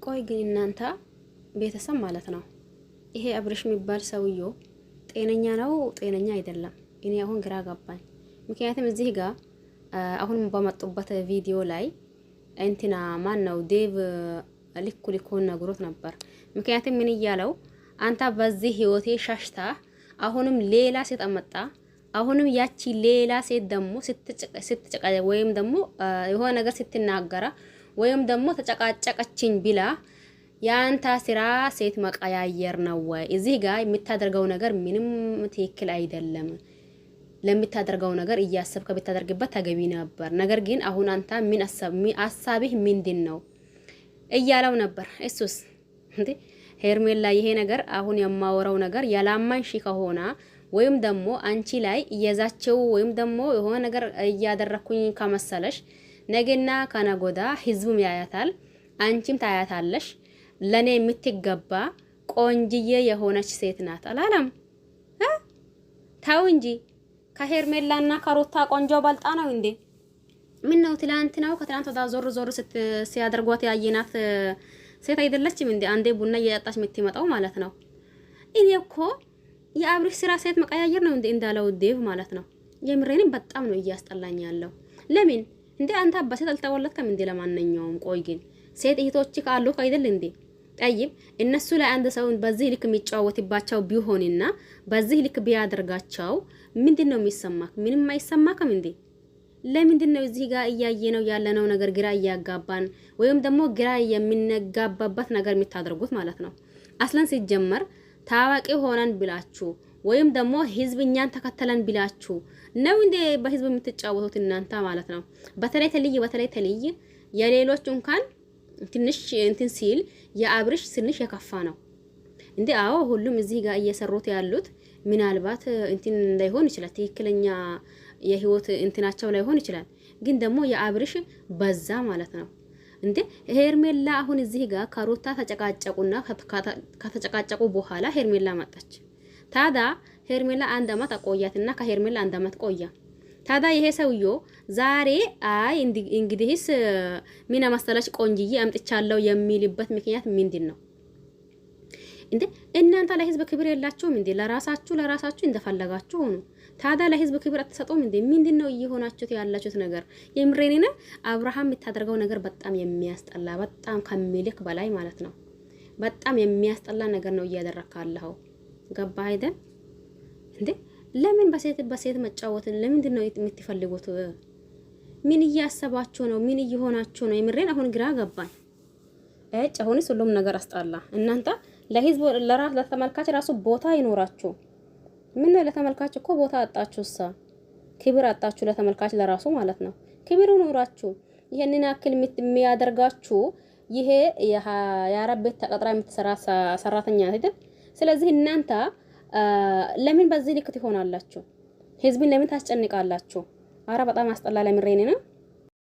ቆይ ግን እናንተ ቤተሰብ ማለት ነው ይሄ አብርሽ የሚባል ሰውዮ ጤነኛ ነው ጤነኛ አይደለም? እኔ አሁን ግራ ገባኝ። ምክንያቱም እዚህ ጋር አሁን በመጡበት ቪዲዮ ላይ እንትና ማን ነው ዴቭ ልኩን ነግሮት ነበር። ምክንያቱም ምን እያለው አንተ በዚህ ህይወቴ ሻሽታ አሁንም ሌላ ሴት አመጣ። አሁንም ያቺ ሌላ ሴት ደግሞ ስትጨቃ ወይም ደግሞ የሆነ ነገር ስትናገራ ወይም ደግሞ ተጨቃጨቀችኝ ቢላ ያንተ ስራ ሴት መቀያየር ነው ወይ? እዚህ ጋር የምታደርገው ነገር ምንም ትክክል አይደለም። ለምታደርገው ነገር እያሰብከ ብታደርግበት ተገቢ ነበር። ነገር ግን አሁን አንተ ምን አሳብህ ምንድነው እያለው ነበር። እሱስ እንዴ ሄርሜላ ይሄ ነገር አሁን የማወራው ነገር ያላማንሽ ከሆነ ወይም ደግሞ አንቺ ላይ እየዛቸው ወይም ደግሞ የሆነ ነገር እያደረኩኝ ከመሰለሽ ነገና ከነጎዳ ህዝቡም ያያታል፣ አንቺም ታያታለሽ። ለኔ የምትገባ ቆንጅዬ የሆነች ሴት ናት አላለም? ታው እንጂ ከሄርሜላና ከሩታ ቆንጆ ባልጣ ነው እንዴ? ምን ነው ትላንት ነው ከትላንት ወዳ ዞር ሲያደርጓት ያየናት ሴት አይደለችም እንዴ? አንዴ ቡና እየጠጣች የምትመጣው ማለት ነው። እኔ እኮ የአብርሽ ስራ ሴት መቀያየር ነው እንዴ እንዳለው ዴቭ ማለት ነው። የምሬንም በጣም ነው እያስጠላኝ ያለው። ለምን እንዴ አንተ አባሴት አልተወለድከም እንዴ? ለማንኛውም ቆይ ግን ሴት እህቶች ካሉ አይደል እንዴ? ጠይብ እነሱ ላይ አንድ ሰው በዚህ ልክ የሚጫወትባቸው ቢሆንና በዚህ ልክ ቢያደርጋቸው ምንድነው የሚሰማክ? ምንም አይሰማክም እንዴ? ለምንድነው እዚህ ጋር እያየነው ያለነው ነገር ግራ እያጋባን ወይም ደግሞ ግራ የምንጋባበት ነገር የምታደርጉት ማለት ነው? አስለን ሲጀመር ታዋቂ ሆነን ብላችሁ ወይም ደግሞ ህዝብ እኛን ተከተለን ብላችሁ ነው እንዴ በህዝብ የምትጫወቱት እናንተ ማለት ነው? በተለይ ተልይ የሌሎች እንኳን ትንሽ እንትን ሲል የአብርሽ ትንሽ የከፋ ነው እንዴ? አዎ ሁሉም እዚህ ጋር እየሰሩት ያሉት ምናልባት እንትን እንዳይሆን ይችላል፣ ትክክለኛ የህይወት እንትናቸው ላይ ሆን ይችላል። ግን ደግሞ የአብርሽ በዛ ማለት ነው እንዴ? ሄርሜላ አሁን እዚህ ጋር ከሩታ ተጨቃጨቁና ከተጨቃጨቁ በኋላ ሄርሜላ መጣች። ታዳ ሄርሜላ አንድ አመት አቆያትና ከሄርሜላ አንድ አመት ቆያ። ታዳ ይሄ ሰውዮ ዛሬ አይ እንግዲህስ ምን መሰለሽ ቆንጅዬ አምጥቻለሁ የሚልበት ምክንያት ምንድነው እንዴ? እናንተ ለህዝብ ክብር የላችሁም እንዴ? ለራሳችሁ እንደፈለጋችሁ ሆኑ። ታዳ ለህዝብ ክብር አትሰጡም እንዴ? ምንድነው እየሆናችሁት ያላችሁት ነገር? የምሬኔና አብርሃም የምታደርገው ነገር በጣም የሚያስጠላ በጣም ከሚልክ በላይ ማለት ነው። በጣም የሚያስጠላ ነገር ነው እያደረካለሁ። ገባ አይደል እንዴ? ለምን በሴት መጫወትን ለምንድን ነው የምትፈልጉት? ምን እያሰባችሁ ነው? ምን እየሆናችሁ ነው? የምሬን አሁን ግራ ገባኝ። አሁንስ ሁሉም ነገር አስጣላ። እናንተ ለህዝብ ለተመልካች ራሱ ቦታ ይኖራችሁ። ምን ነው ለተመልካች እኮ ቦታ አጣችሁሳ፣ ክብር አጣችሁ ለተመልካች ለራሱ ማለት ነው። ክብር ይኖራችሁ። ይሄንን ያክል የሚያደርጋችሁ ይሄ የአረብ ቤት ተቀጥራ የምትሰራ ሰራተኛ አይደል? ስለዚህ እናንተ ለምን በዚህ ልክ ትሆናላችሁ? ህዝብን ለምን ታስጨንቃላችሁ? አረ በጣም አስጠላ ለምሬኔ ነው።